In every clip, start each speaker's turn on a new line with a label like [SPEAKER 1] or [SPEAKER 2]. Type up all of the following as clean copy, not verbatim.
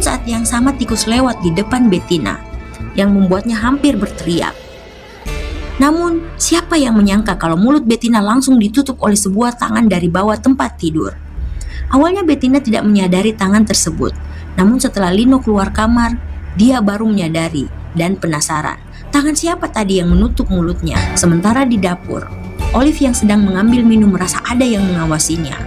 [SPEAKER 1] Namun saat yang sama tikus lewat di depan Bettina, yang membuatnya hampir berteriak. Namun, siapa yang menyangka kalau mulut Bettina langsung ditutup oleh sebuah tangan dari bawah tempat tidur. Awalnya Bettina tidak menyadari tangan tersebut, namun setelah Lino keluar kamar, dia baru menyadari dan penasaran. Tangan siapa tadi yang menutup mulutnya? Sementara di dapur, Olive yang sedang mengambil minum merasa ada yang mengawasinya.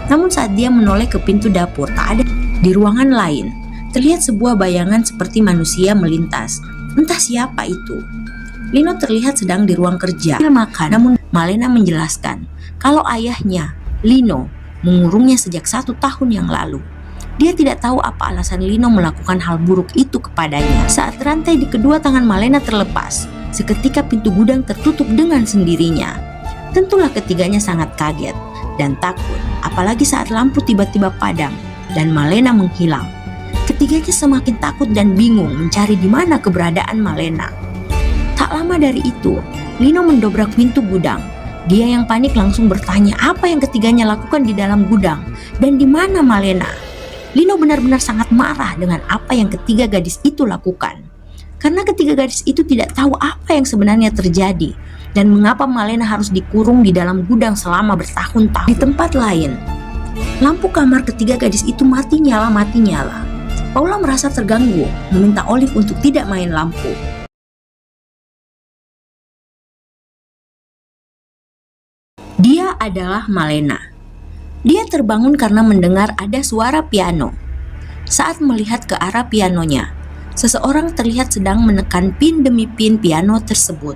[SPEAKER 1] Namun saat dia menoleh ke pintu dapur, tak ada. Di ruangan lain, terlihat sebuah bayangan seperti manusia melintas. Entah siapa itu. Lino terlihat sedang di ruang kerja makan, namun Malena menjelaskan kalau ayahnya, Lino, mengurungnya sejak 1 tahun yang lalu. Dia tidak tahu apa alasan Lino melakukan hal buruk itu kepadanya. Saat rantai di kedua tangan Malena terlepas, seketika pintu gudang tertutup dengan sendirinya. Tentulah ketiganya sangat kaget dan takut, apalagi saat lampu tiba-tiba padam dan Malena menghilang. Ketiganya semakin takut dan bingung mencari di mana keberadaan Malena. Tak lama dari itu, Lino mendobrak pintu gudang. Dia yang panik langsung bertanya apa yang ketiganya lakukan di dalam gudang dan di mana Malena. Lino benar-benar sangat marah dengan apa yang ketiga gadis itu lakukan. Karena ketiga gadis itu tidak tahu apa yang sebenarnya terjadi dan mengapa Malena harus dikurung di dalam gudang selama bertahun-tahun. Di tempat lain, lampu kamar ketiga gadis itu mati nyala. Paula merasa terganggu, meminta Olive untuk tidak main lampu. Dia adalah Malena. Dia terbangun karena mendengar ada suara piano. Saat melihat ke arah pianonya, seseorang terlihat sedang menekan pin demi pin piano tersebut.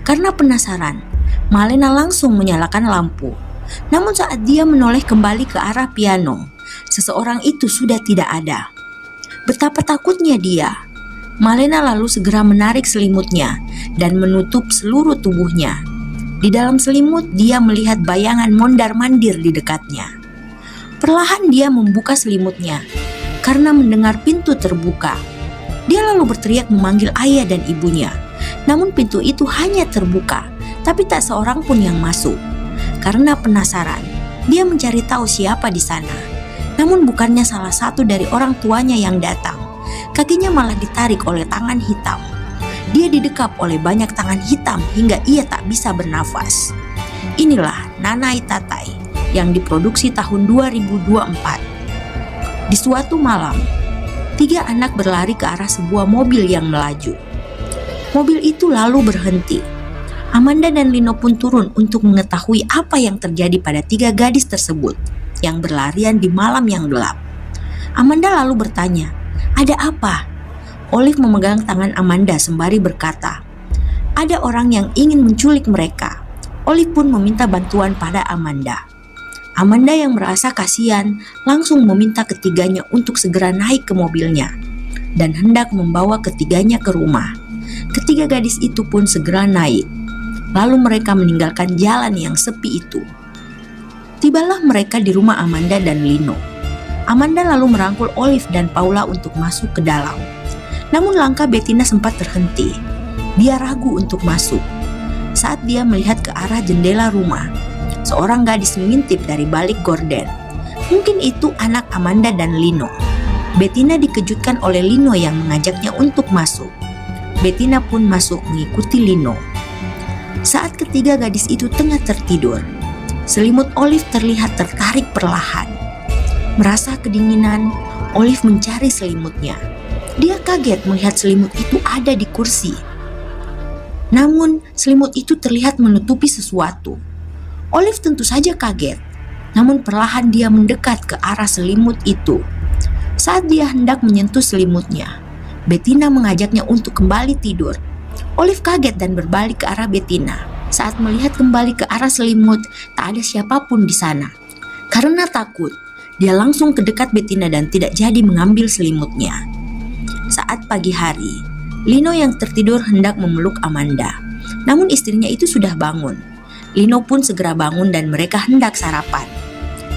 [SPEAKER 1] Karena penasaran, Malena langsung menyalakan lampu. Namun saat dia menoleh kembali ke arah piano, seseorang itu sudah tidak ada. Betapa takutnya dia. Malena lalu segera menarik selimutnya dan menutup seluruh tubuhnya. Di dalam selimut, dia melihat bayangan mondar-mandir di dekatnya. Perlahan dia membuka selimutnya karena mendengar pintu terbuka. Dia lalu berteriak memanggil ayah dan ibunya. Namun pintu itu hanya terbuka, tapi tak seorang pun yang masuk. Karena penasaran, dia mencari tahu siapa di sana. Namun bukannya salah satu dari orang tuanya yang datang. Kakinya malah ditarik oleh tangan hitam. Dia didekap oleh banyak tangan hitam hingga ia tak bisa bernafas. Inilah Nanai Tatai yang diproduksi tahun 2024. Di suatu malam, 3 anak berlari ke arah sebuah mobil yang melaju. Mobil itu lalu berhenti. Amanda dan Lino pun turun untuk mengetahui apa yang terjadi pada 3 gadis tersebut yang berlarian di malam yang gelap. Amanda lalu bertanya, "Ada apa?" Olive memegang tangan Amanda sembari berkata, "Ada orang yang ingin menculik mereka." Olive pun meminta bantuan pada Amanda. Amanda yang merasa kasihan langsung meminta ketiganya untuk segera naik ke mobilnya dan hendak membawa ketiganya ke rumah. Ketiga gadis itu pun segera naik. Lalu mereka meninggalkan jalan yang sepi itu. Tibalah mereka di rumah Amanda dan Lino. Amanda lalu merangkul Olive dan Paula untuk masuk ke dalam. Namun langkah Bettina sempat terhenti. Dia ragu untuk masuk. Saat dia melihat ke arah jendela rumah, seorang gadis mengintip dari balik gorden. Mungkin itu anak Amanda dan Lino. Bettina dikejutkan oleh Lino yang mengajaknya untuk masuk. Bettina pun masuk mengikuti Lino. Saat ketiga gadis itu tengah tertidur, selimut Olive terlihat tertarik perlahan. Merasa kedinginan, Olive mencari selimutnya. Dia kaget melihat selimut itu ada di kursi. Namun, selimut itu terlihat menutupi sesuatu. Olive tentu saja kaget, namun perlahan dia mendekat ke arah selimut itu. Saat dia hendak menyentuh selimutnya, Bettina mengajaknya untuk kembali tidur. Olive kaget dan berbalik ke arah Bettina. Saat melihat kembali ke arah selimut, tak ada siapapun di sana. Karena takut, dia langsung ke dekat Bettina dan tidak jadi mengambil selimutnya. Saat pagi hari, Lino yang tertidur hendak memeluk Amanda. Namun istrinya itu sudah bangun. Lino pun segera bangun dan mereka hendak sarapan.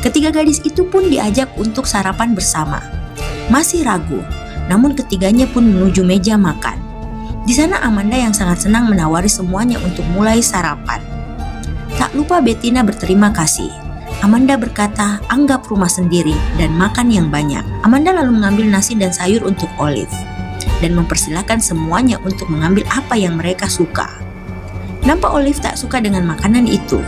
[SPEAKER 1] Ketiga gadis itu pun diajak untuk sarapan bersama. Masih ragu, namun ketiganya pun menuju meja makan. Di sana Amanda yang sangat senang menawari semuanya untuk mulai sarapan. Tak lupa Bettina berterima kasih Amanda berkata, "Anggap rumah sendiri dan makan yang banyak." Amanda lalu mengambil nasi dan sayur untuk Olive dan mempersilahkan semuanya untuk mengambil apa yang mereka suka. Nampak Olive tak suka dengan makanan itu.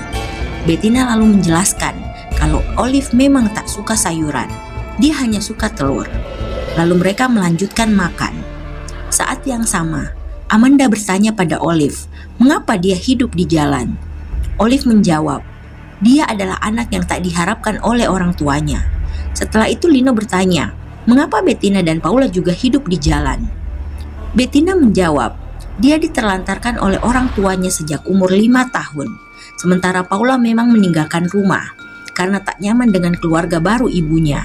[SPEAKER 1] Bettina lalu menjelaskan kalau Olive memang tak suka sayuran. Dia hanya suka telur. Lalu mereka melanjutkan makan. Saat yang sama, Amanda bertanya pada Olive, mengapa dia hidup di jalan? Olive menjawab, dia adalah anak yang tak diharapkan oleh orang tuanya. Setelah itu Lino bertanya, mengapa Bettina dan Paula juga hidup di jalan? Bettina menjawab, dia diterlantarkan oleh orang tuanya sejak umur 5 tahun. Sementara Paula memang meninggalkan rumah karena tak nyaman dengan keluarga baru ibunya.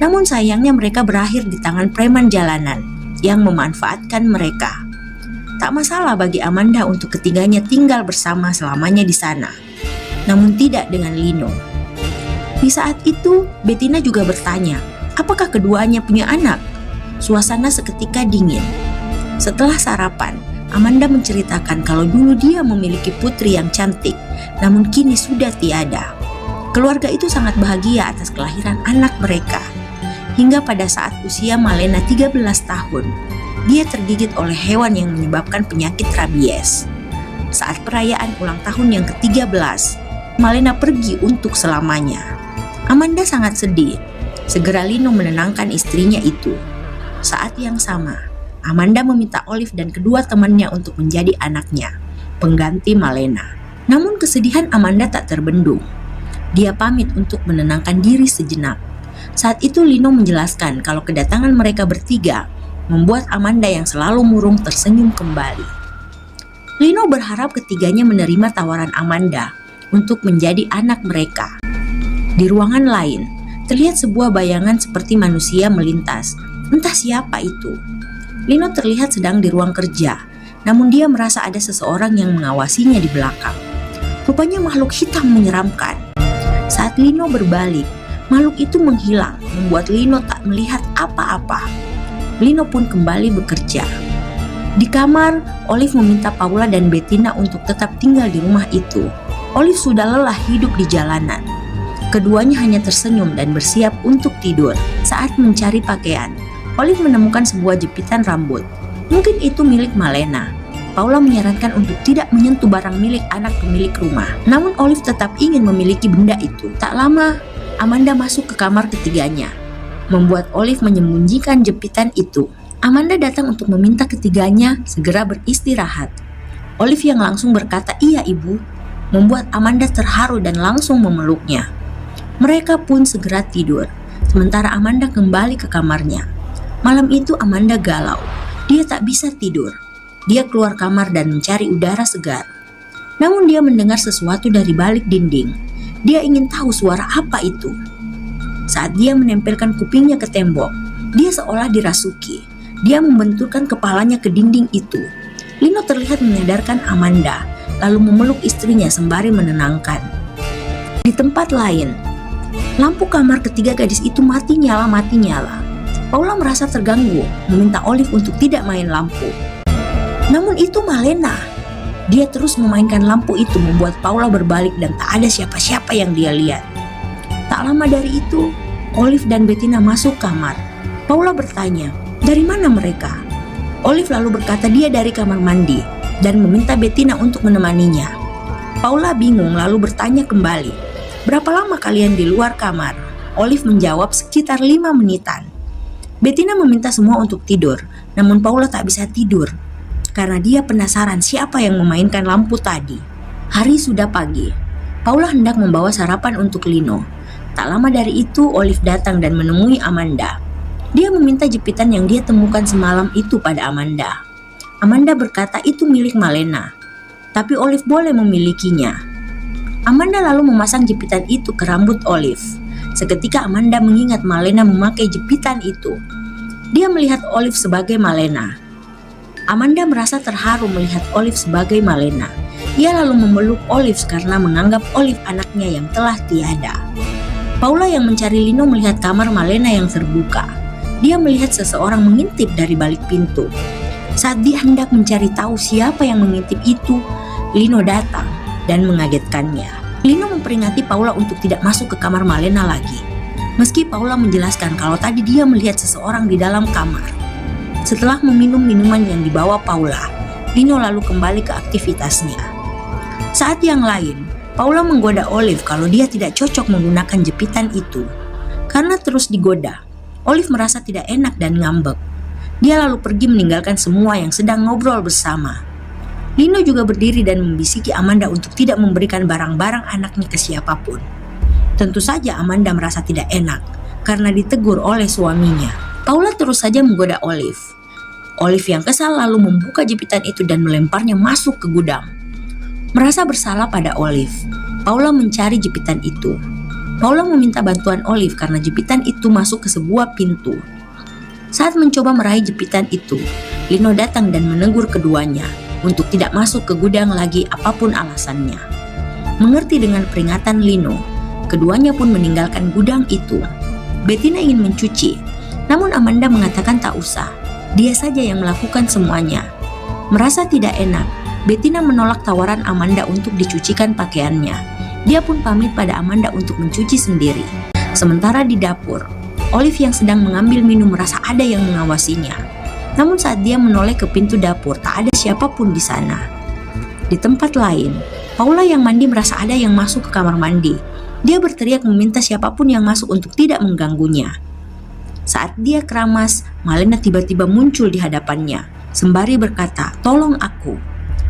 [SPEAKER 1] Namun sayangnya mereka berakhir di tangan preman jalanan yang memanfaatkan mereka. Tak masalah bagi Amanda untuk ketiganya tinggal bersama selamanya di sana. Namun tidak dengan Lino. Di saat itu, Bettina juga bertanya, apakah keduanya punya anak? Suasana seketika dingin. Setelah sarapan, Amanda menceritakan kalau dulu dia memiliki putri yang cantik, namun kini sudah tiada. Keluarga itu sangat bahagia atas kelahiran anak mereka. Hingga pada saat usia Malena 13 tahun, dia tergigit oleh hewan yang menyebabkan penyakit rabies. Saat perayaan ulang tahun yang ke-13, Malena pergi untuk selamanya. Amanda sangat sedih. Segera Lino menenangkan istrinya itu. Saat yang sama, Amanda meminta Olive dan kedua temannya untuk menjadi anaknya, pengganti Malena. Namun kesedihan Amanda tak terbendung. Dia pamit untuk menenangkan diri sejenak. Saat itu Lino menjelaskan kalau kedatangan mereka bertiga membuat Amanda yang selalu murung tersenyum kembali. Lino berharap ketiganya menerima tawaran Amanda untuk menjadi anak mereka. Di ruangan lain, terlihat sebuah bayangan seperti manusia melintas. Entah siapa itu. Lino terlihat sedang di ruang kerja, namun dia merasa ada seseorang yang mengawasinya di belakang. Rupanya makhluk hitam menyeramkan. Saat Lino berbalik, makhluk itu menghilang, membuat Lino tak melihat apa-apa. Lino pun kembali bekerja. Di kamar, Olive meminta Paula dan Bettina untuk tetap tinggal di rumah itu. Olive sudah lelah hidup di jalanan. Keduanya hanya tersenyum dan bersiap untuk tidur. Saat mencari pakaian, Olive menemukan sebuah jepitan rambut. Mungkin itu milik Malena. Paula menyarankan untuk tidak menyentuh barang milik anak pemilik rumah. Namun Olive tetap ingin memiliki benda itu. Tak lama, Amanda masuk ke kamar ketiganya, membuat Olive menyembunyikan jepitan itu. Amanda datang untuk meminta ketiganya segera beristirahat. Olive yang langsung berkata, "Iya, Ibu," membuat Amanda terharu dan langsung memeluknya. Mereka pun segera tidur, sementara Amanda kembali ke kamarnya. Malam itu Amanda galau, dia tak bisa tidur. Dia keluar kamar dan mencari udara segar. Namun dia mendengar sesuatu dari balik dinding. Dia ingin tahu suara apa itu. Saat dia menempelkan kupingnya ke tembok, dia seolah dirasuki. Dia membenturkan kepalanya ke dinding itu. Lino terlihat menyadarkan Amanda, lalu memeluk istrinya sembari menenangkan. Di tempat lain, lampu kamar ketiga gadis itu mati nyala. Paula merasa terganggu, meminta Olive untuk tidak main lampu. Namun itu Malena. Dia terus memainkan lampu itu membuat Paula berbalik dan tak ada siapa-siapa yang dia lihat. Tak lama dari itu, Olive dan Bettina masuk kamar. Paula bertanya, dari mana mereka? Olive lalu berkata dia dari kamar mandi dan meminta Bettina untuk menemaninya. Paula bingung lalu bertanya kembali, berapa lama kalian di luar kamar? Olive menjawab sekitar 5 menitan. Bettina meminta semua untuk tidur, namun Paula tak bisa tidur karena dia penasaran siapa yang memainkan lampu tadi. Hari sudah pagi. Paula hendak membawa sarapan untuk Lino. Tak lama dari itu Olive datang dan menemui Amanda. Dia meminta jepitan yang dia temukan semalam itu pada Amanda. Amanda berkata itu milik Malena, tapi Olive boleh memilikinya. Amanda lalu memasang jepitan itu ke rambut Olive. Seketika Amanda mengingat Malena memakai jepitan itu. Dia melihat Olive sebagai Malena. Amanda merasa terharu melihat Olive sebagai Malena. Ia lalu memeluk Olive karena menganggap Olive anaknya yang telah tiada. Paula yang mencari Lino melihat kamar Malena yang terbuka. Dia melihat seseorang mengintip dari balik pintu. Saat dia hendak mencari tahu siapa yang mengintip itu, Lino datang dan mengagetkannya. Lino memperingati Paula untuk tidak masuk ke kamar Malena lagi. Meski Paula menjelaskan kalau tadi dia melihat seseorang di dalam kamar. Setelah meminum minuman yang dibawa Paula, Lino lalu kembali ke aktivitasnya. Saat yang lain, Paula menggoda Olive kalau dia tidak cocok menggunakan jepitan itu. Karena terus digoda, Olive merasa tidak enak dan ngambek. Dia lalu pergi meninggalkan semua yang sedang ngobrol bersama. Lino juga berdiri dan membisiki Amanda untuk tidak memberikan barang-barang anaknya ke siapapun. Tentu saja Amanda merasa tidak enak karena ditegur oleh suaminya. Paula terus saja menggoda Olive. Olive yang kesal lalu membuka jepitan itu dan melemparnya masuk ke gudang. Merasa bersalah pada Olive, Paula mencari jepitan itu. Paula meminta bantuan Olive karena jepitan itu masuk ke sebuah pintu. Saat mencoba meraih jepitan itu, Lino datang dan menegur keduanya untuk tidak masuk ke gudang lagi apapun alasannya. Mengerti dengan peringatan Lino, keduanya pun meninggalkan gudang itu. Bettina ingin mencuci, namun Amanda mengatakan tak usah, dia saja yang melakukan semuanya. Merasa tidak enak, Bettina menolak tawaran Amanda untuk dicucikan pakaiannya. Dia pun pamit pada Amanda untuk mencuci sendiri. Sementara di dapur, Olive yang sedang mengambil minum merasa ada yang mengawasinya. Namun saat dia menoleh ke pintu dapur, tak ada siapapun di sana. Di tempat lain, Paula yang mandi merasa ada yang masuk ke kamar mandi. Dia berteriak meminta siapapun yang masuk untuk tidak mengganggunya. Saat dia keramas, Malena tiba-tiba muncul di hadapannya, sembari berkata, "Tolong aku."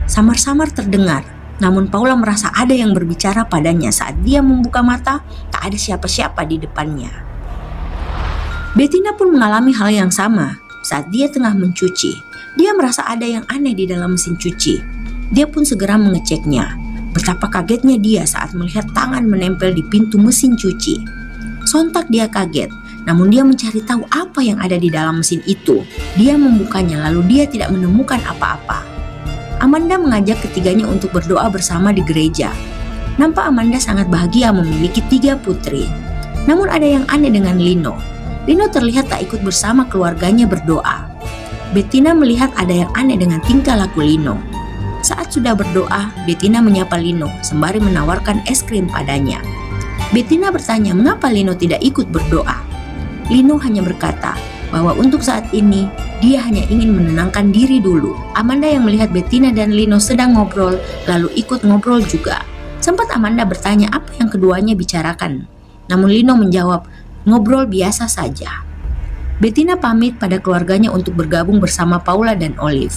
[SPEAKER 1] Samar-samar terdengar, namun Paula merasa ada yang berbicara padanya. Saat dia membuka mata, tak ada siapa-siapa di depannya. Bettina pun mengalami hal yang sama. Saat dia tengah mencuci, dia merasa ada yang aneh di dalam mesin cuci. Dia pun segera mengeceknya. Betapa kagetnya dia saat melihat tangan menempel di pintu mesin cuci. Sontak dia kaget, namun dia mencari tahu apa yang ada di dalam mesin itu. Dia membukanya lalu dia tidak menemukan apa-apa. Amanda mengajak ketiganya untuk berdoa bersama di gereja. Nampak Amanda sangat bahagia memiliki 3 putri. Namun ada yang aneh dengan Lino. Lino terlihat tak ikut bersama keluarganya berdoa. Bettina melihat ada yang aneh dengan tingkah laku Lino. Saat sudah berdoa, Bettina menyapa Lino sembari menawarkan es krim padanya. Bettina bertanya mengapa Lino tidak ikut berdoa. Lino hanya berkata bahwa untuk saat ini dia hanya ingin menenangkan diri dulu. Amanda yang melihat Bettina dan Lino sedang ngobrol lalu ikut ngobrol juga. Sempat Amanda bertanya apa yang keduanya bicarakan. Namun Lino menjawab, ngobrol biasa saja. Bettina pamit pada keluarganya untuk bergabung bersama Paula dan Olive,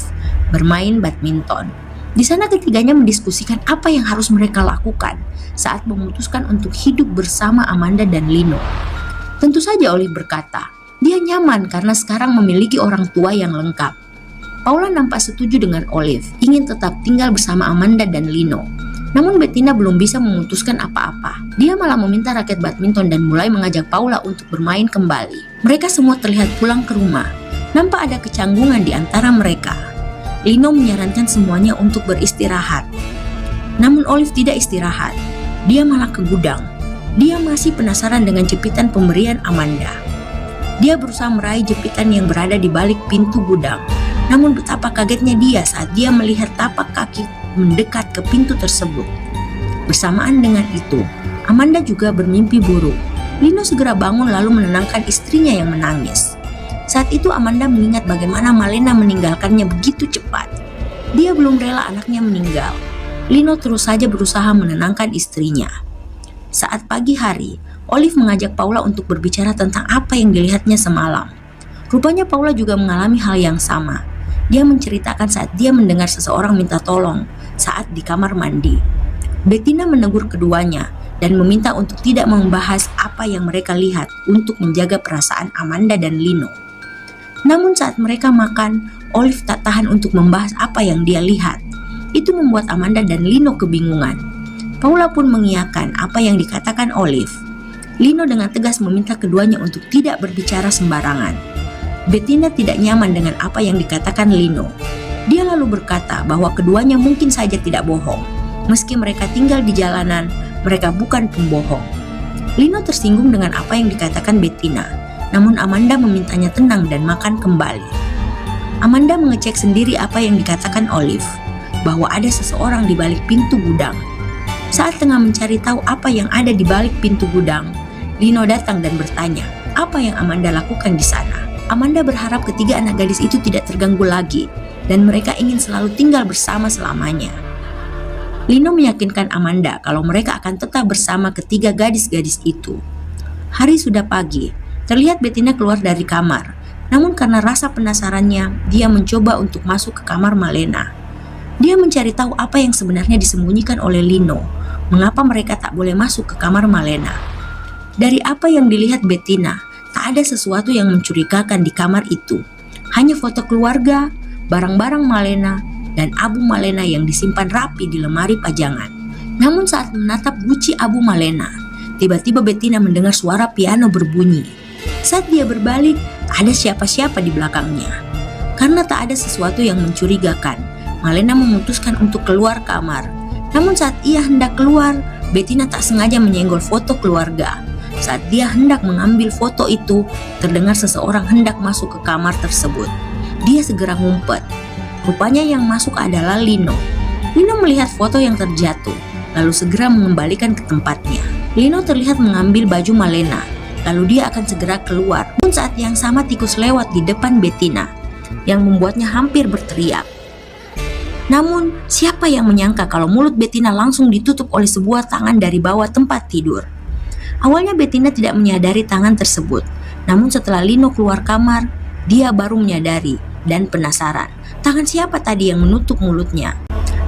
[SPEAKER 1] bermain badminton. Di sana ketiganya mendiskusikan apa yang harus mereka lakukan saat memutuskan untuk hidup bersama Amanda dan Lino. Tentu saja Olive berkata, dia nyaman karena sekarang memiliki orang tua yang lengkap. Paula nampak setuju dengan Olive, ingin tetap tinggal bersama Amanda dan Lino. Namun Bettina belum bisa memutuskan apa-apa. Dia malah meminta raket badminton dan mulai mengajak Paula untuk bermain kembali. Mereka semua terlihat pulang ke rumah. Nampak ada kecanggungan di antara mereka. Lino menyarankan semuanya untuk beristirahat. Namun Olive tidak istirahat. Dia malah ke gudang. Dia masih penasaran dengan jepitan pemberian Amanda. Dia berusaha meraih jepitan yang berada di balik pintu gudang. Namun betapa kagetnya dia saat dia melihat tapak kaki mendekat ke pintu tersebut. Bersamaan dengan itu, Amanda juga bermimpi buruk. Lino segera bangun lalu menenangkan istrinya yang menangis. Saat itu Amanda mengingat bagaimana Malena meninggalkannya begitu cepat. Dia belum rela anaknya meninggal. Lino terus saja berusaha menenangkan istrinya. Saat pagi hari, Olive mengajak Paula untuk berbicara tentang apa yang dilihatnya semalam. Rupanya Paula juga mengalami hal yang sama. Dia menceritakan saat dia mendengar seseorang minta tolong saat di kamar mandi. Bettina menegur keduanya dan meminta untuk tidak membahas apa yang mereka lihat untuk menjaga perasaan Amanda dan Lino. Namun saat mereka makan, Olive tak tahan untuk membahas apa yang dia lihat. Itu membuat Amanda dan Lino kebingungan. Paula pun mengiyakan apa yang dikatakan Olive. Lino dengan tegas meminta keduanya untuk tidak berbicara sembarangan. Bettina tidak nyaman dengan apa yang dikatakan Lino. Dia lalu berkata bahwa keduanya mungkin saja tidak bohong. Meski mereka tinggal di jalanan, mereka bukan pembohong. Lino tersinggung dengan apa yang dikatakan Bettina, namun Amanda memintanya tenang dan makan kembali. Amanda mengecek sendiri apa yang dikatakan Olive, bahwa ada seseorang di balik pintu gudang. Saat tengah mencari tahu apa yang ada di balik pintu gudang, Lino datang dan bertanya, apa yang Amanda lakukan di sana. Amanda berharap ketiga anak gadis itu tidak terganggu lagi, dan mereka ingin selalu tinggal bersama selamanya. Lino meyakinkan Amanda kalau mereka akan tetap bersama ketiga gadis-gadis itu. Hari sudah pagi, terlihat Bettina keluar dari kamar. Namun karena rasa penasarannya, dia mencoba untuk masuk ke kamar Malena. Dia mencari tahu apa yang sebenarnya disembunyikan oleh Lino. Mengapa mereka tak boleh masuk ke kamar Malena? Dari apa yang dilihat Bettina, tak ada sesuatu yang mencurigakan di kamar itu. Hanya foto keluarga, barang-barang Malena, dan abu Malena yang disimpan rapi di lemari pajangan. Namun saat menatap guci abu Malena, tiba-tiba Bettina mendengar suara piano berbunyi. Saat dia berbalik, ada siapa-siapa di belakangnya. Karena tak ada sesuatu yang mencurigakan, Malena memutuskan untuk keluar kamar. Namun saat ia hendak keluar, Bettina tak sengaja menyenggol foto keluarga. Saat dia hendak mengambil foto itu, terdengar seseorang hendak masuk ke kamar tersebut. Dia segera ngumpet. Rupanya yang masuk adalah Lino. Lino melihat foto yang terjatuh, lalu segera mengembalikan ke tempatnya. Lino terlihat mengambil baju Malena, lalu dia akan segera keluar. Pun saat yang sama tikus lewat di depan Bettina, yang membuatnya hampir berteriak. Namun, siapa yang menyangka kalau mulut Bettina langsung ditutup oleh sebuah tangan dari bawah tempat tidur. Awalnya Bettina tidak menyadari tangan tersebut, namun setelah Lino keluar kamar, dia baru menyadari dan penasaran. Tangan siapa tadi yang menutup mulutnya?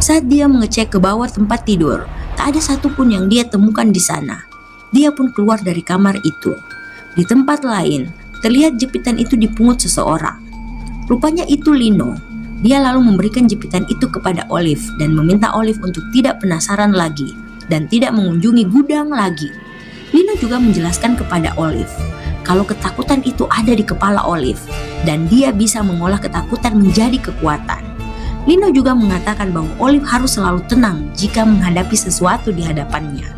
[SPEAKER 1] Saat dia mengecek ke bawah tempat tidur, tak ada satupun yang dia temukan di sana. Dia pun keluar dari kamar itu. Di tempat lain, terlihat jepitan itu dipungut seseorang. Rupanya itu Lino. Dia lalu memberikan jepitan itu kepada Olive dan meminta Olive untuk tidak penasaran lagi dan tidak mengunjungi gudang lagi. Lino juga menjelaskan kepada Olive kalau ketakutan itu ada di kepala Olive dan dia bisa mengolah ketakutan menjadi kekuatan. Lino juga mengatakan bahwa Olive harus selalu tenang jika menghadapi sesuatu di hadapannya.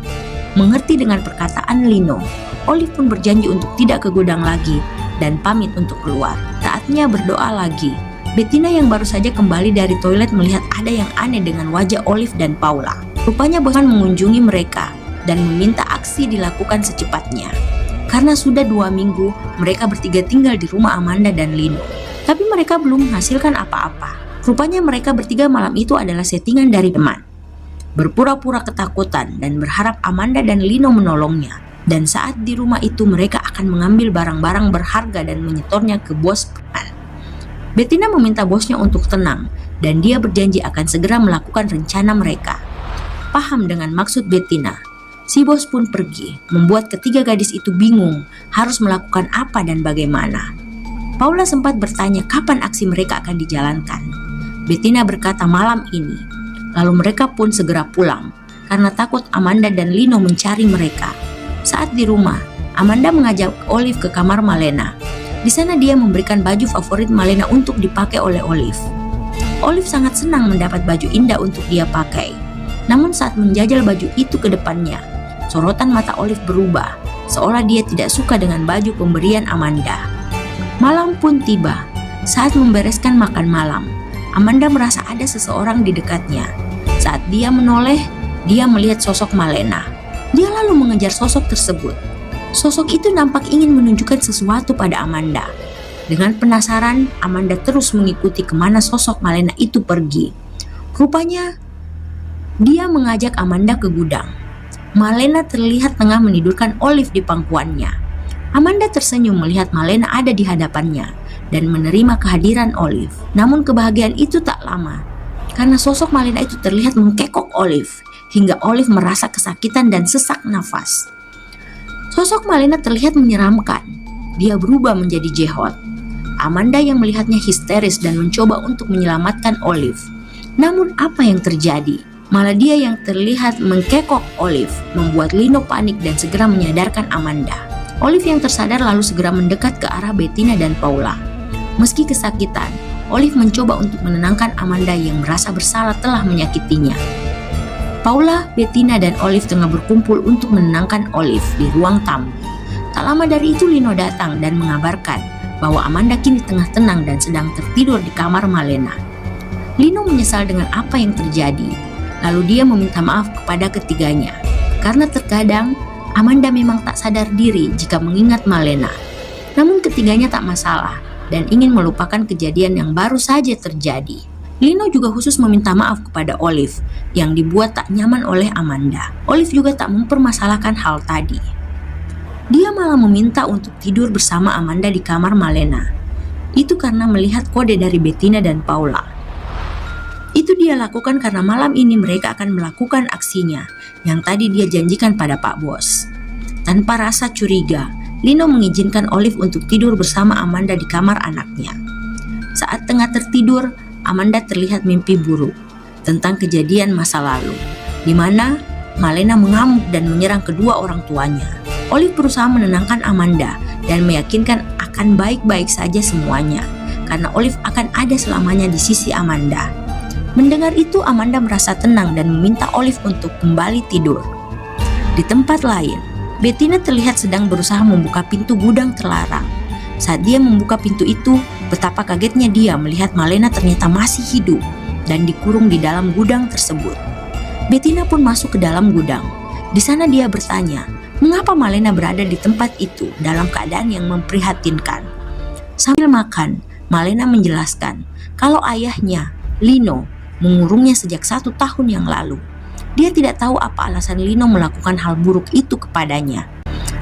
[SPEAKER 1] Mengerti dengan perkataan Lino, Olive pun berjanji untuk tidak ke gudang lagi dan pamit untuk keluar. Saatnya berdoa lagi. Bettina yang baru saja kembali dari toilet melihat ada yang aneh dengan wajah Olive dan Paula. Rupanya bahkan mengunjungi mereka dan meminta aksi dilakukan secepatnya. Karena sudah 2 minggu mereka bertiga tinggal di rumah Amanda dan Lino. Tapi mereka belum menghasilkan apa-apa. Rupanya mereka bertiga malam itu adalah settingan dari teman. Berpura-pura ketakutan dan berharap Amanda dan Lino menolongnya. Dan saat di rumah itu mereka akan mengambil barang-barang berharga dan menyetornya ke bos preman. Bettina meminta bosnya untuk tenang dan dia berjanji akan segera melakukan rencana mereka. Paham dengan maksud Bettina, si bos pun pergi, membuat ketiga gadis itu bingung harus melakukan apa dan bagaimana. Paula sempat bertanya kapan aksi mereka akan dijalankan. Bettina berkata malam ini, lalu mereka pun segera pulang karena takut Amanda dan Lino mencari mereka. Saat di rumah, Amanda mengajak Olive ke kamar Malena. Di sana dia memberikan baju favorit Malena untuk dipakai oleh Olive. Olive sangat senang mendapat baju indah untuk dia pakai. Namun saat menjajal baju itu ke depannya, sorotan mata Olive berubah, seolah dia tidak suka dengan baju pemberian Amanda. Malam pun tiba. Saat membereskan makan malam, Amanda merasa ada seseorang di dekatnya. Saat dia menoleh, dia melihat sosok Malena. Dia lalu mengejar sosok tersebut. Sosok itu nampak ingin menunjukkan sesuatu pada Amanda. Dengan penasaran, Amanda terus mengikuti kemana sosok Malena itu pergi. Rupanya, dia mengajak Amanda ke gudang. Malena terlihat tengah menidurkan Olive di pangkuannya. Amanda tersenyum melihat Malena ada di hadapannya dan menerima kehadiran Olive. Namun kebahagiaan itu tak lama, karena sosok Malena itu terlihat mengkekok Olive, hingga Olive merasa kesakitan dan sesak nafas. Sosok Malena terlihat menyeramkan. Dia berubah menjadi jehot. Amanda yang melihatnya histeris dan mencoba untuk menyelamatkan Olive. Namun apa yang terjadi? Malah dia yang terlihat mengkekok Olive, membuat Lino panik dan segera menyadarkan Amanda. Olive yang tersadar lalu segera mendekat ke arah Bettina dan Paula. Meski kesakitan, Olive mencoba untuk menenangkan Amanda yang merasa bersalah telah menyakitinya. Paula, Bettina, dan Olive tengah berkumpul untuk menenangkan Olive di ruang tamu. Tak lama dari itu Lino datang dan mengabarkan bahwa Amanda kini tengah tenang dan sedang tertidur di kamar Malena. Lino menyesal dengan apa yang terjadi. Lalu dia meminta maaf kepada ketiganya. Karena terkadang Amanda memang tak sadar diri jika mengingat Malena. Namun ketiganya tak masalah dan ingin melupakan kejadian yang baru saja terjadi. Lino juga khusus meminta maaf kepada Olive yang dibuat tak nyaman oleh Amanda. Olive juga tak mempermasalahkan hal tadi. Dia malah meminta untuk tidur bersama Amanda di kamar Malena. Itu karena melihat kode dari Bettina dan Paula. Itu dia lakukan karena malam ini mereka akan melakukan aksinya yang tadi dia janjikan pada Pak Bos. Tanpa rasa curiga, Lino mengizinkan Olive untuk tidur bersama Amanda di kamar anaknya. Saat tengah tertidur, Amanda terlihat mimpi buruk tentang kejadian masa lalu, di mana Malena mengamuk dan menyerang kedua orang tuanya. Olive berusaha menenangkan Amanda dan meyakinkan akan baik-baik saja semuanya, karena Olive akan ada selamanya di sisi Amanda. Mendengar itu, Amanda merasa tenang dan meminta Olive untuk kembali tidur. Di tempat lain, Bettina terlihat sedang berusaha membuka pintu gudang terlarang. Saat dia membuka pintu itu, betapa kagetnya dia melihat Malena ternyata masih hidup dan dikurung di dalam gudang tersebut. Bettina pun masuk ke dalam gudang. Di sana dia bertanya, mengapa Malena berada di tempat itu dalam keadaan yang memprihatinkan. Sambil makan, Malena menjelaskan kalau ayahnya, Lino, mengurungnya sejak 1 tahun yang lalu. Dia tidak tahu apa alasan Lino melakukan hal buruk itu kepadanya.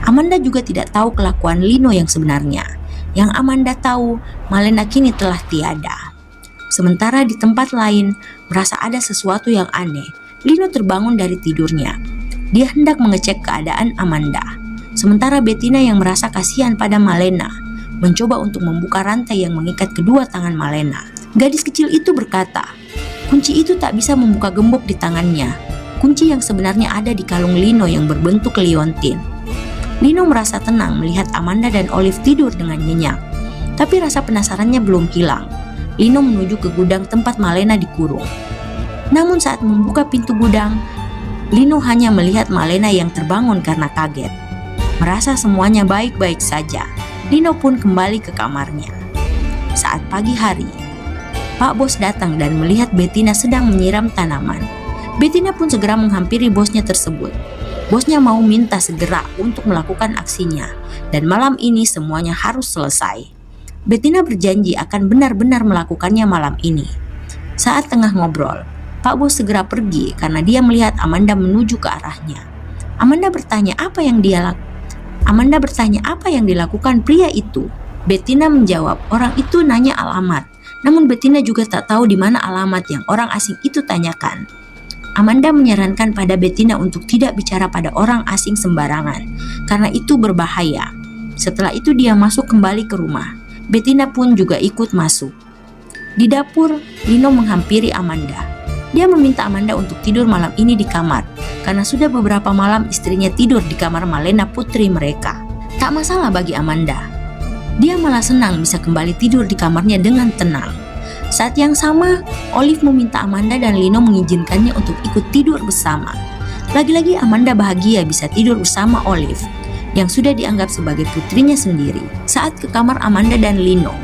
[SPEAKER 1] Amanda juga tidak tahu kelakuan Lino yang sebenarnya. Yang Amanda tahu, Malena kini telah tiada. Sementara di tempat lain, merasa ada sesuatu yang aneh, Lino terbangun dari tidurnya. Dia hendak mengecek keadaan Amanda. Sementara Bettina yang merasa kasihan pada Malena, mencoba untuk membuka rantai yang mengikat kedua tangan Malena. Gadis kecil itu berkata, kunci itu tak bisa membuka gembok di tangannya. Kunci yang sebenarnya ada di kalung Lino yang berbentuk liontin. Lino merasa tenang melihat Amanda dan Olive tidur dengan nyenyak. Tapi rasa penasarannya belum hilang. Lino menuju ke gudang tempat Malena dikurung. Namun saat membuka pintu gudang, Lino hanya melihat Malena yang terbangun karena kaget. Merasa semuanya baik-baik saja, Lino pun kembali ke kamarnya. Saat pagi hari, Pak Bos datang dan melihat Bettina sedang menyiram tanaman. Bettina pun segera menghampiri bosnya tersebut. Bosnya mau minta segera untuk melakukan aksinya, dan malam ini semuanya harus selesai. Bettina berjanji akan benar-benar melakukannya malam ini. Saat tengah ngobrol, Pak Bos segera pergi karena dia melihat Amanda menuju ke arahnya. Amanda bertanya apa yang dilakukan pria itu. Bettina menjawab, orang itu nanya alamat. Namun Bettina juga tak tahu di mana alamat yang orang asing itu tanyakan. Amanda menyarankan pada Bettina untuk tidak bicara pada orang asing sembarangan, karena itu berbahaya. Setelah itu dia masuk kembali ke rumah. Bettina pun juga ikut masuk. Di dapur, Lino menghampiri Amanda. Dia meminta Amanda untuk tidur malam ini di kamar, karena sudah beberapa malam istrinya tidur di kamar Malena putri mereka. Tak masalah bagi Amanda. Dia malah senang bisa kembali tidur di kamarnya dengan tenang. Saat yang sama, Olive meminta Amanda dan Lino mengizinkannya untuk ikut tidur bersama. Lagi-lagi Amanda bahagia bisa tidur bersama Olive, yang sudah dianggap sebagai putrinya sendiri. Saat ke kamar Amanda dan Lino,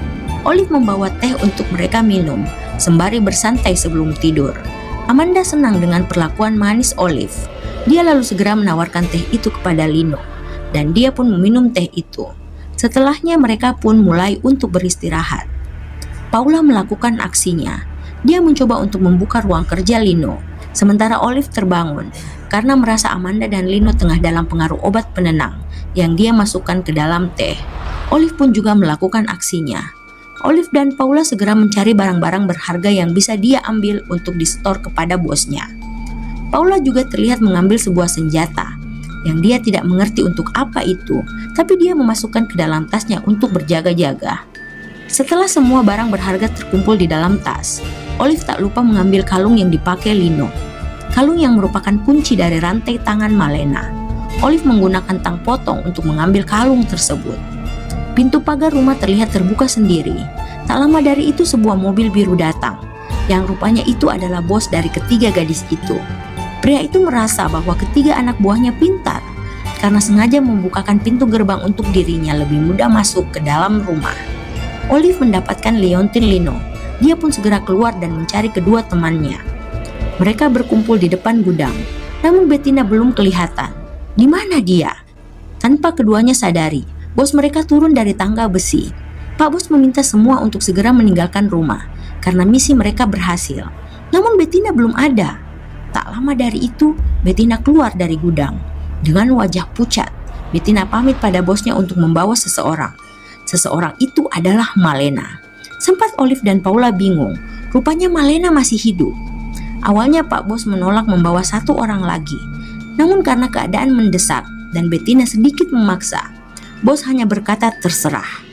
[SPEAKER 1] Olive membawa teh untuk mereka minum, sembari bersantai sebelum tidur. Amanda senang dengan perlakuan manis Olive. Dia lalu segera menawarkan teh itu kepada Lino, dan dia pun meminum teh itu. Setelahnya mereka pun mulai untuk beristirahat. Paula melakukan aksinya. Dia mencoba untuk membuka ruang kerja Lino, sementara Olive terbangun karena merasa Amanda dan Lino tengah dalam pengaruh obat penenang yang dia masukkan ke dalam teh. Olive pun juga melakukan aksinya. Olive dan Paula segera mencari barang-barang berharga yang bisa dia ambil untuk disetor kepada bosnya. Paula juga terlihat mengambil sebuah senjata yang dia tidak mengerti untuk apa itu, tapi dia memasukkan ke dalam tasnya untuk berjaga-jaga. Setelah semua barang berharga terkumpul di dalam tas, Olive tak lupa mengambil kalung yang dipakai Lino. Kalung yang merupakan kunci dari rantai tangan Malena. Olive menggunakan tang potong untuk mengambil kalung tersebut. Pintu pagar rumah terlihat terbuka sendiri. Tak lama dari itu sebuah mobil biru datang, yang rupanya itu adalah bos dari ketiga gadis itu. Pria itu merasa bahwa ketiga anak buahnya pintar, karena sengaja membukakan pintu gerbang untuk dirinya lebih mudah masuk ke dalam rumah. Olive mendapatkan liontin Lino. Dia pun segera keluar dan mencari kedua temannya. Mereka berkumpul di depan gudang, namun Bettina belum kelihatan. Di mana dia? Tanpa keduanya sadari, bos mereka turun dari tangga besi. Pak Bos meminta semua untuk segera meninggalkan rumah karena misi mereka berhasil. Namun Bettina belum ada. Tak lama dari itu, Bettina keluar dari gudang. Dengan wajah pucat, Bettina pamit pada bosnya untuk membawa seseorang. Seseorang itu adalah Malena. Sempat Olive dan Paula bingung, rupanya Malena masih hidup. Awalnya Pak Bos menolak membawa satu orang lagi. Namun karena keadaan mendesak dan Bettina sedikit memaksa, bos hanya berkata terserah.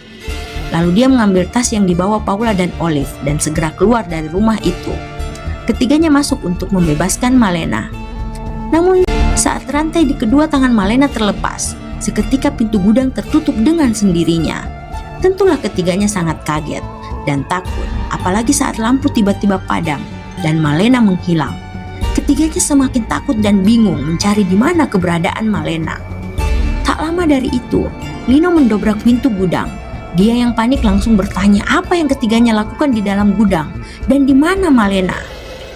[SPEAKER 1] Lalu dia mengambil tas yang dibawa Paula dan Olive dan segera keluar dari rumah itu. Ketiganya masuk untuk membebaskan Malena. Namun saat rantai di kedua tangan Malena terlepas, seketika pintu gudang tertutup dengan sendirinya. Tentulah ketiganya sangat kaget dan takut, apalagi saat lampu tiba-tiba padam dan Malena menghilang. Ketiganya semakin takut dan bingung mencari di mana keberadaan Malena. Tak lama dari itu, Lino mendobrak pintu gudang. Dia yang panik langsung bertanya apa yang ketiganya lakukan di dalam gudang dan di mana Malena.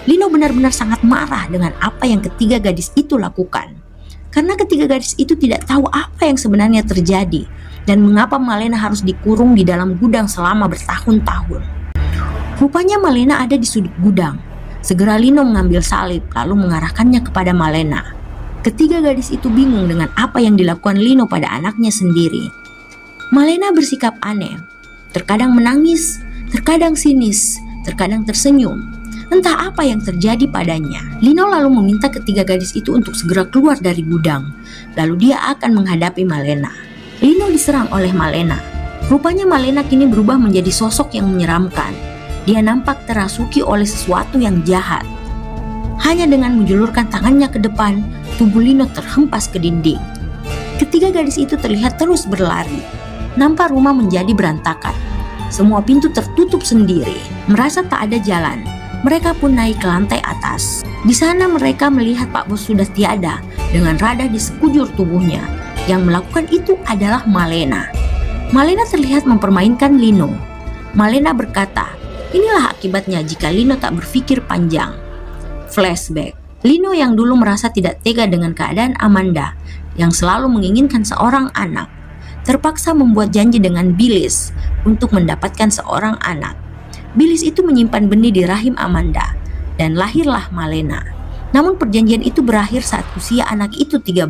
[SPEAKER 1] Lino benar-benar sangat marah dengan apa yang ketiga gadis itu lakukan. Karena ketiga gadis itu tidak tahu apa yang sebenarnya terjadi dan mengapa Malena harus dikurung di dalam gudang selama bertahun-tahun. Rupanya Malena ada di sudut gudang. Segera Lino mengambil salib lalu mengarahkannya kepada Malena. Ketiga gadis itu bingung dengan apa yang dilakukan Lino pada anaknya sendiri. Malena bersikap aneh, terkadang menangis, terkadang sinis, terkadang tersenyum. Entah apa yang terjadi padanya. Lino lalu meminta ketiga gadis itu untuk segera keluar dari gudang. Lalu dia akan menghadapi Malena. Lino diserang oleh Malena. Rupanya Malena kini berubah menjadi sosok yang menyeramkan. Dia nampak terasuki oleh sesuatu yang jahat. Hanya dengan menjulurkan tangannya ke depan, tubuh Lino terhempas ke dinding. Ketiga gadis itu terlihat terus berlari. Nampak rumah menjadi berantakan. Semua pintu tertutup sendiri. Merasa tak ada jalan, mereka pun naik ke lantai atas. Di sana mereka melihat Pak Bos sudah tiada dengan radang di sekujur tubuhnya. Yang melakukan itu adalah Malena. Malena terlihat mempermainkan Lino. Malena berkata, inilah akibatnya jika Lino tak berpikir panjang. Flashback. Lino yang dulu merasa tidak tega dengan keadaan Amanda, yang selalu menginginkan seorang anak, terpaksa membuat janji dengan Billis untuk mendapatkan seorang anak. Billis itu menyimpan benih di rahim Amanda dan lahirlah Malena. Namun perjanjian itu berakhir saat usia anak itu 13.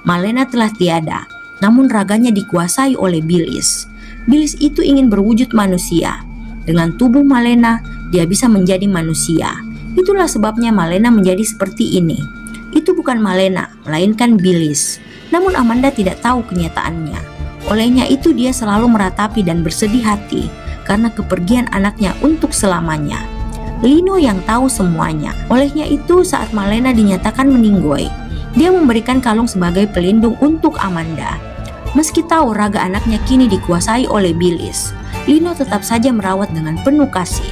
[SPEAKER 1] Malena telah tiada, namun raganya dikuasai oleh Billis. Billis itu ingin berwujud manusia. Dengan tubuh Malena, dia bisa menjadi manusia. Itulah sebabnya Malena menjadi seperti ini. Itu bukan Malena, melainkan Billis. Namun Amanda tidak tahu kenyataannya. Olehnya itu dia selalu meratapi dan bersedih hati karena kepergian anaknya untuk selamanya. Lino yang tahu semuanya. Olehnya itu saat Malena dinyatakan meninggoy, dia memberikan kalung sebagai pelindung untuk Amanda. Meski tahu raga anaknya kini dikuasai oleh Billis, Lino tetap saja merawat dengan penuh kasih.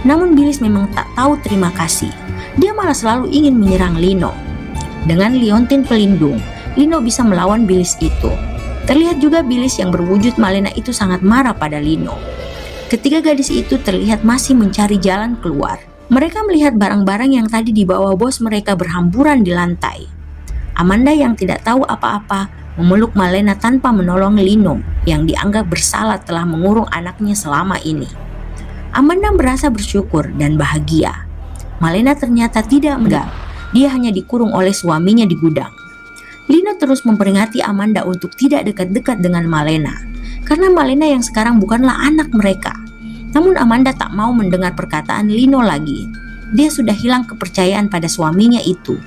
[SPEAKER 1] Namun Billis memang tak tahu terima kasih. Dia malah selalu ingin menyerang Lino. Dengan liontin pelindung, Lino bisa melawan Billis itu. Terlihat juga Billis yang berwujud Malena itu sangat marah pada Lino. Ketiga gadis itu terlihat masih mencari jalan keluar. Mereka melihat barang-barang yang tadi dibawa bos mereka berhamburan di lantai. Amanda yang tidak tahu apa-apa memeluk Malena tanpa menolong Lino yang dianggap bersalah telah mengurung anaknya selama ini. Amanda merasa bersyukur dan bahagia. Malena ternyata tidak meninggal. Dia hanya dikurung oleh suaminya di gudang. Lino terus memperingati Amanda untuk tidak dekat-dekat dengan Malena, karena Malena yang sekarang bukanlah anak mereka. Namun Amanda tak mau mendengar perkataan Lino lagi. Dia sudah hilang kepercayaan pada suaminya itu.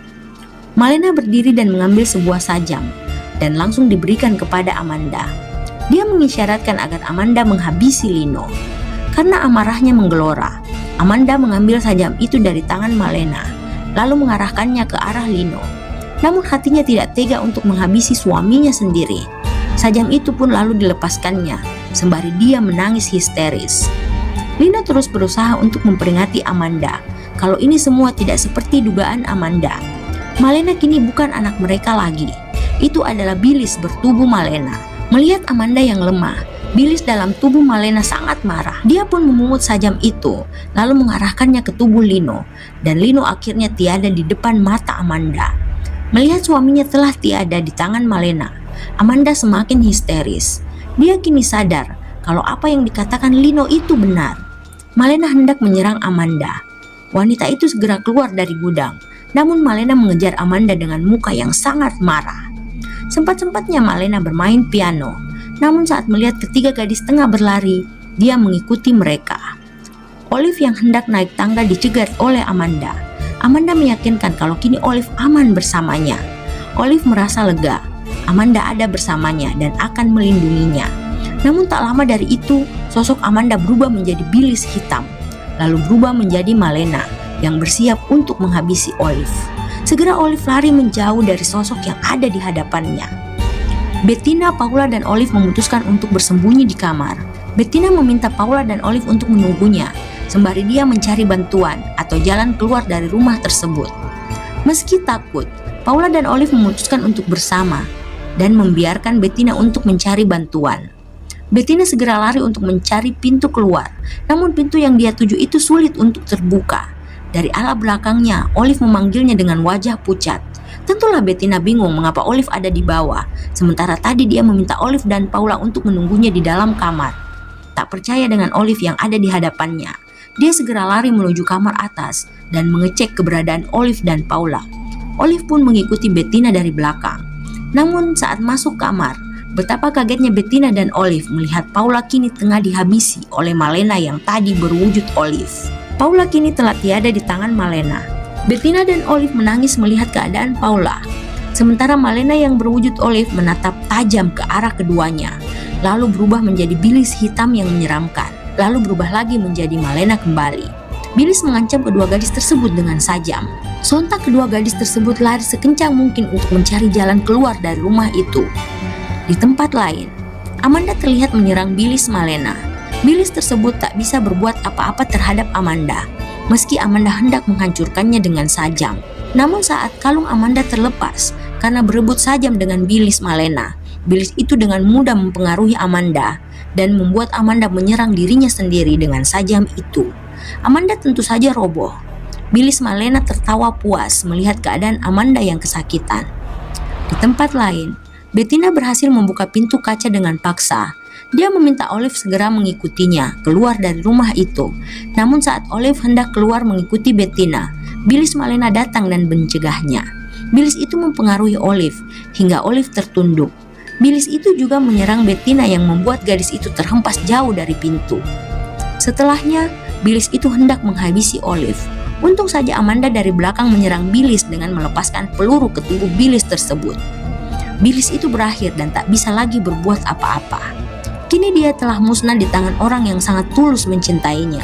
[SPEAKER 1] Malena berdiri dan mengambil sebuah sajam dan langsung diberikan kepada Amanda. Dia mengisyaratkan agar Amanda menghabisi Lino. Karena amarahnya menggelora, Amanda mengambil sajam itu dari tangan Malena, lalu mengarahkannya ke arah Lino. Namun hatinya tidak tega untuk menghabisi suaminya sendiri. Sajam itu pun lalu dilepaskannya, sembari dia menangis histeris. Lino terus berusaha untuk memperingati Amanda, kalau ini semua tidak seperti dugaan Amanda. Malena kini bukan anak mereka lagi. Itu adalah Billis bertubuh Malena. Melihat Amanda yang lemah, Bilis dalam tubuh Malena sangat marah. Dia pun memungut sajam itu, lalu mengarahkannya ke tubuh Lino, dan Lino akhirnya tiada di depan mata Amanda. Melihat suaminya telah tiada di tangan Malena, Amanda semakin histeris. Dia kini sadar kalau apa yang dikatakan Lino itu benar. Malena hendak menyerang Amanda. Wanita itu segera keluar dari gudang, namun Malena mengejar Amanda dengan muka yang sangat marah. Sempat-sempatnya Malena bermain piano, namun saat melihat ketiga gadis tengah berlari, dia mengikuti mereka. Olive yang hendak naik tangga dicegat oleh Amanda. Amanda meyakinkan kalau kini Olive aman bersamanya. Olive merasa lega, Amanda ada bersamanya dan akan melindunginya. Namun tak lama dari itu, sosok Amanda berubah menjadi Bilis hitam, lalu berubah menjadi Malena yang bersiap untuk menghabisi Olive. Segera Olive lari menjauh dari sosok yang ada di hadapannya. Bettina, Paula, dan Olive memutuskan untuk bersembunyi di kamar. Bettina meminta Paula dan Olive untuk menunggunya, sembari dia mencari bantuan atau jalan keluar dari rumah tersebut. Meski takut, Paula dan Olive memutuskan untuk bersama dan membiarkan Bettina untuk mencari bantuan. Bettina segera lari untuk mencari pintu keluar, namun pintu yang dia tuju itu sulit untuk terbuka. Dari arah belakangnya, Olive memanggilnya dengan wajah pucat. Tentulah Bettina bingung mengapa Olive ada di bawah, sementara tadi dia meminta Olive dan Paula untuk menunggunya di dalam kamar. Tak percaya dengan Olive yang ada di hadapannya, dia segera lari menuju kamar atas dan mengecek keberadaan Olive dan Paula. Olive pun mengikuti Bettina dari belakang. Namun saat masuk kamar, betapa kagetnya Bettina dan Olive melihat Paula kini tengah dihabisi oleh Malena yang tadi berwujud Olive. Paula kini telah tiada di tangan Malena. Bettina dan Olive menangis melihat keadaan Paula. Sementara Malena yang berwujud Olive menatap tajam ke arah keduanya, lalu berubah menjadi Bilis hitam yang menyeramkan, lalu berubah lagi menjadi Malena kembali. Bilis mengancam kedua gadis tersebut dengan sajam. Sontak kedua gadis tersebut lari sekencang mungkin untuk mencari jalan keluar dari rumah itu. Di tempat lain, Amanda terlihat menyerang Bilis Malena. Bilis tersebut tak bisa berbuat apa-apa terhadap Amanda, meski Amanda hendak menghancurkannya dengan sajam. Namun saat kalung Amanda terlepas karena berebut sajam dengan Bilis Malena, Bilis itu dengan mudah mempengaruhi Amanda dan membuat Amanda menyerang dirinya sendiri dengan sajam itu. Amanda tentu saja roboh. Bilis Malena tertawa puas melihat keadaan Amanda yang kesakitan. Di tempat lain, Bettina berhasil membuka pintu kaca dengan paksa. Dia meminta Olive segera mengikutinya keluar dari rumah itu. Namun saat Olive hendak keluar mengikuti Bettina, Bilis Malena datang dan mencegahnya. Bilis itu mempengaruhi Olive hingga Olive tertunduk. Bilis itu juga menyerang Bettina yang membuat gadis itu terhempas jauh dari pintu. Setelahnya, Bilis itu hendak menghabisi Olive. Untung saja Amanda dari belakang menyerang Bilis dengan melepaskan peluru ke tubuh Bilis tersebut. Bilis itu berakhir dan tak bisa lagi berbuat apa-apa. Kini dia telah musnah di tangan orang yang sangat tulus mencintainya,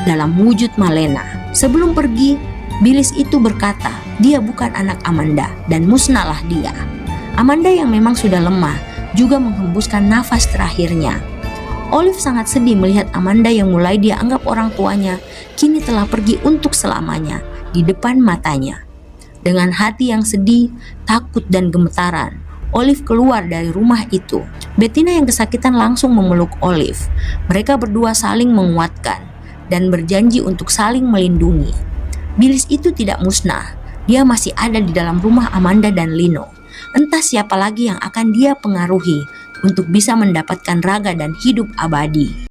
[SPEAKER 1] dalam wujud Malena. Sebelum pergi, Bilis itu berkata, dia bukan anak Amanda dan musnahlah dia. Amanda yang memang sudah lemah juga menghembuskan nafas terakhirnya. Olive sangat sedih melihat Amanda yang mulai dia anggap orang tuanya, kini telah pergi untuk selamanya di depan matanya. Dengan hati yang sedih, takut dan gemetaran, Olive keluar dari rumah itu. Bettina yang kesakitan langsung memeluk Olive. Mereka berdua saling menguatkan dan berjanji untuk saling melindungi. Bilis itu tidak musnah. Dia masih ada di dalam rumah Amanda dan Lino. Entah siapa lagi yang akan dia pengaruhi untuk bisa mendapatkan raga dan hidup abadi.